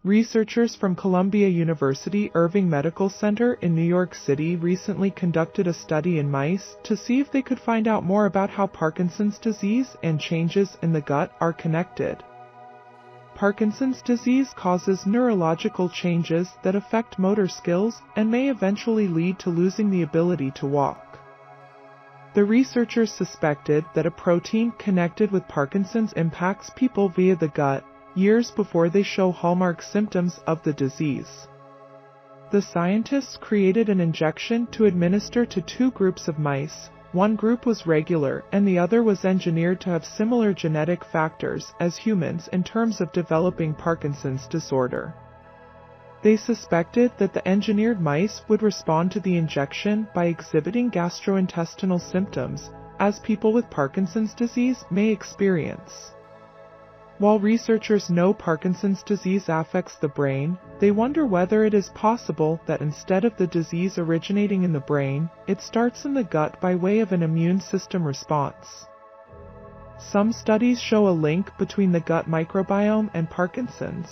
Researchers from Columbia University Irving Medical Center in New York City recently conducted a study in mice to see if they could find out more about how Parkinson's disease and changes in the gut are connected. Parkinson's disease causes neurological changes that affect motor skills and may eventually lead to losing the ability to walk. The researchers suspected that a protein connected with Parkinson's impacts people via the gut years before they show hallmark symptoms of the disease. The scientists created an injection to administer to two groups of mice. One group was regular and the other was engineered to have similar genetic factors as humans in terms of developing Parkinson's disorder. They suspected that the engineered mice would respond to the injection by exhibiting gastrointestinal symptoms, as people with Parkinson's disease may experience. While researchers know Parkinson's disease affects the brain, they wonder whether it is possible that instead of the disease originating in the brain, it starts in the gut by way of an immune system response. Some studies show a link between the gut microbiome and Parkinson's.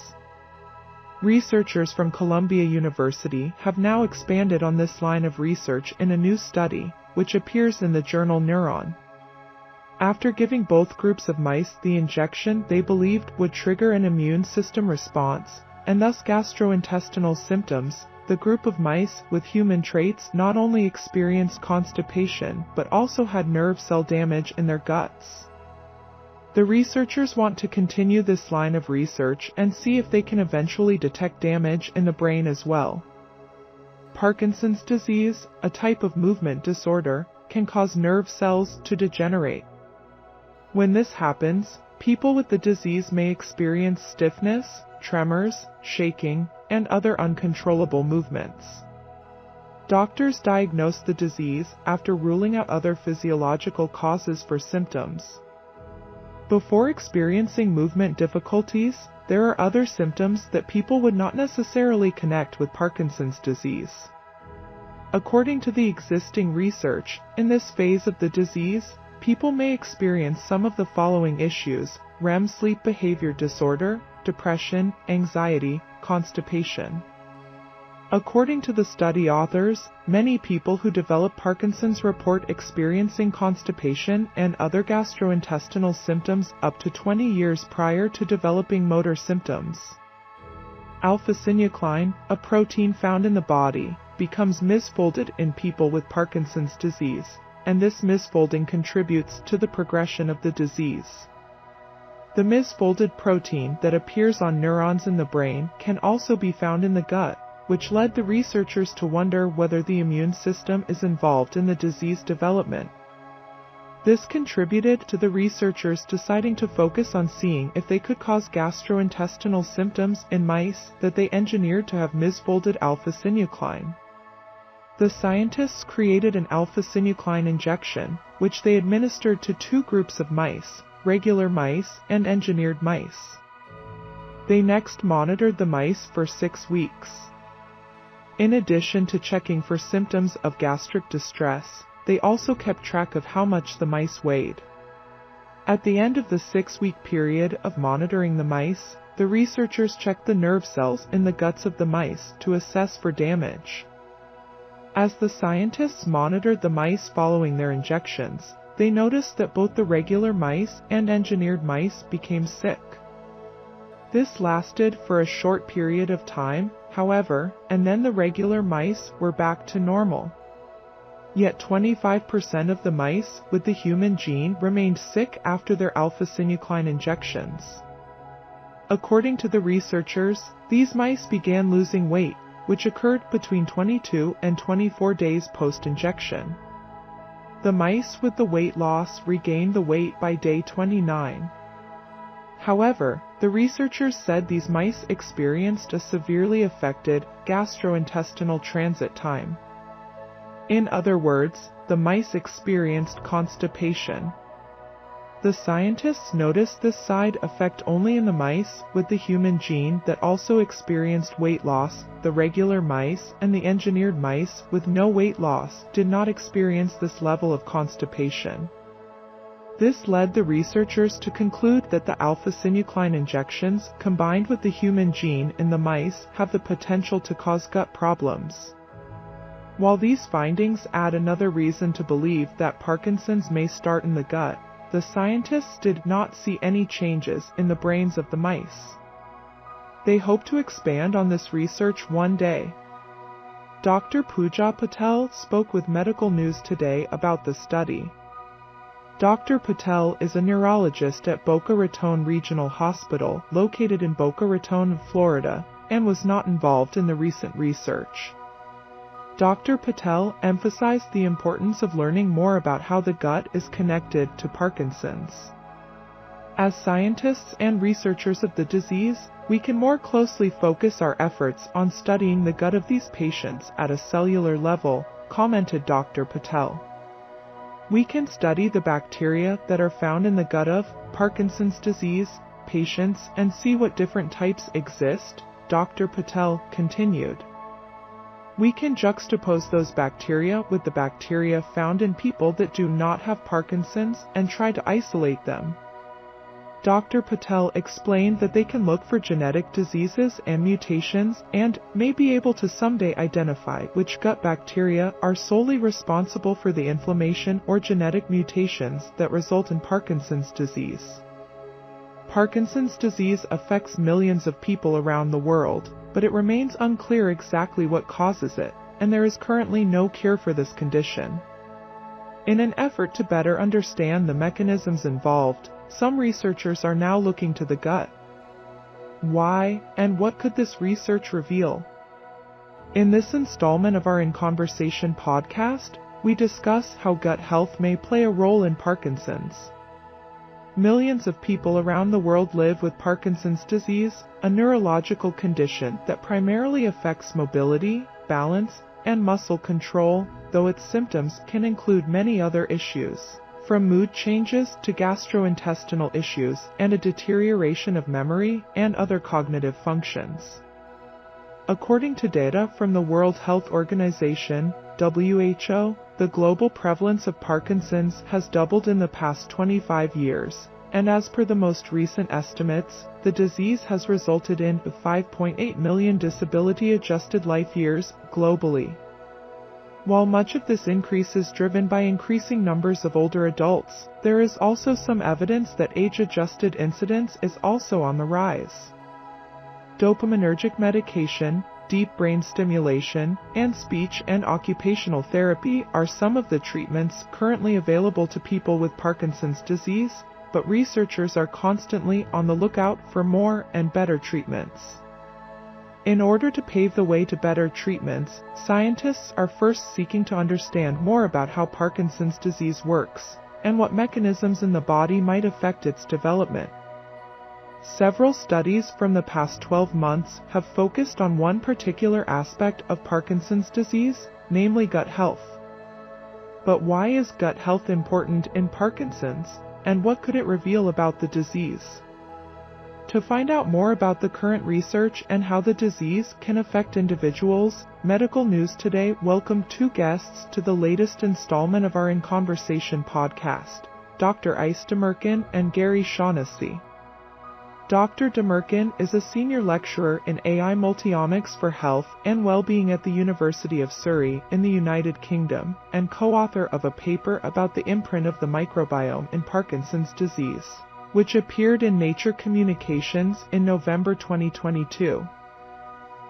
Researchers from Columbia University have now expanded on this line of research in a new study, which appears in the journal Neuron. After giving both groups of mice the injection they believed would trigger an immune system response, and thus gastrointestinal symptoms, the group of mice with human traits not only experienced constipation but also had nerve cell damage in their guts. The researchers want to continue this line of research and see if they can eventually detect damage in the brain as well. Parkinson's disease, a type of movement disorder, can cause nerve cells to degenerate. When this happens, people with the disease may experience stiffness, tremors, shaking, and other uncontrollable movements. Doctors diagnose the disease after ruling out other physiological causes for symptoms. Before experiencing movement difficulties, there are other symptoms that people would not necessarily connect with Parkinson's disease. According to the existing research, in this phase of the disease, people may experience some of the following issues: REM sleep behavior disorder, depression, anxiety, constipation. According to the study authors, many people who develop Parkinson's report experiencing constipation and other gastrointestinal symptoms up to 20 years prior to developing motor symptoms. Alpha-synuclein, a protein found in the body, becomes misfolded in people with Parkinson's disease, and this misfolding contributes to the progression of the disease. The misfolded protein that appears on neurons in the brain can also be found in the gut, which led the researchers to wonder whether the immune system is involved in the disease development. This contributed to the researchers deciding to focus on seeing if they could cause gastrointestinal symptoms in mice that they engineered to have misfolded alpha-synuclein. The scientists created an alpha-synuclein injection, which they administered to two groups of mice, regular mice and engineered mice. They next monitored the mice for 6 weeks. In addition to checking for symptoms of gastric distress, they also kept track of how much the mice weighed. At the end of the 6-week period of monitoring the mice, the researchers checked the nerve cells in the guts of the mice to assess for damage. As the scientists monitored the mice following their injections, they noticed that both the regular mice and engineered mice became sick. This lasted for a short period of time, however, and then the regular mice were back to normal. Yet 25% of the mice with the human gene remained sick after their alpha-synuclein injections. According to the researchers, these mice began losing weight, which occurred between 22 and 24 days post-injection. The mice with the weight loss regained the weight by day 29. However, the researchers said these mice experienced a severely affected gastrointestinal transit time. In other words, the mice experienced constipation. The scientists noticed this side effect only in the mice with the human gene that also experienced weight loss. The regular mice and the engineered mice with no weight loss did not experience this level of constipation. This led the researchers to conclude that the alpha-synuclein injections, combined with the human gene in the mice, have the potential to cause gut problems. While these findings add another reason to believe that Parkinson's may start in the gut, the scientists did not see any changes in the brains of the mice. They hope to expand on this research one day. Dr. Pooja Patel spoke with Medical News Today about the study. Dr. Patel is a neurologist at Boca Raton Regional Hospital, located in Boca Raton, Florida, and was not involved in the recent research. Dr. Patel emphasized the importance of learning more about how the gut is connected to Parkinson's. As scientists and researchers of the disease, we can more closely focus our efforts on studying the gut of these patients at a cellular level, commented Dr. Patel. We can study the bacteria that are found in the gut of Parkinson's disease patients and see what different types exist, Dr. Patel continued. We can juxtapose those bacteria with the bacteria found in people that do not have Parkinson's and try to isolate them. Dr. Patel explained that they can look for genetic diseases and mutations and may be able to someday identify which gut bacteria are solely responsible for the inflammation or genetic mutations that result in Parkinson's disease. Parkinson's disease affects millions of people around the world, but it remains unclear exactly what causes it, and there is currently no cure for this condition. In an effort to better understand the mechanisms involved, some researchers are now looking to the gut. Why, and what could this research reveal? In this installment of our In Conversation podcast, we discuss how gut health may play a role in Parkinson's. Millions of people around the world live with Parkinson's disease, a neurological condition that primarily affects mobility, balance, and muscle control, though its symptoms can include many other issues, from mood changes to gastrointestinal issues and a deterioration of memory and other cognitive functions. According to data from the World Health Organization, WHO, the global prevalence of Parkinson's has doubled in the past 25 years, and as per the most recent estimates, the disease has resulted in 5.8 million disability-adjusted life years globally. While much of this increase is driven by increasing numbers of older adults, there is also some evidence that age-adjusted incidence is also on the rise. Dopaminergic medication, deep brain stimulation, and speech and occupational therapy are some of the treatments currently available to people with Parkinson's disease, but researchers are constantly on the lookout for more and better treatments. In order to pave the way to better treatments, scientists are first seeking to understand more about how Parkinson's disease works, and what mechanisms in the body might affect its development. Several studies from the past 12 months have focused on one particular aspect of Parkinson's disease, namely gut health. But why is gut health important in Parkinson's, and what could it reveal about the disease? To find out more about the current research and how the disease can affect individuals, Medical News Today welcomed two guests to the latest installment of our In Conversation podcast, Dr. Ice Demerkin and Gary Shaughnessy. Dr. Demerkin is a senior lecturer in AI multiomics for health and well-being at the University of Surrey in the United Kingdom, and co-author of a paper about the imprint of the microbiome in Parkinson's disease, which appeared in Nature Communications in November 2022.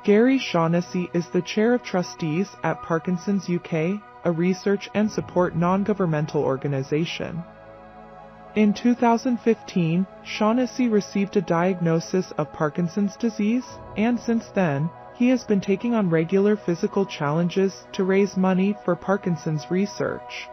Gary Shaughnessy is the Chair of Trustees at Parkinson's UK, a research and support non-governmental organization. In 2015, Shaughnessy received a diagnosis of Parkinson's disease, and since then, he has been taking on regular physical challenges to raise money for Parkinson's research.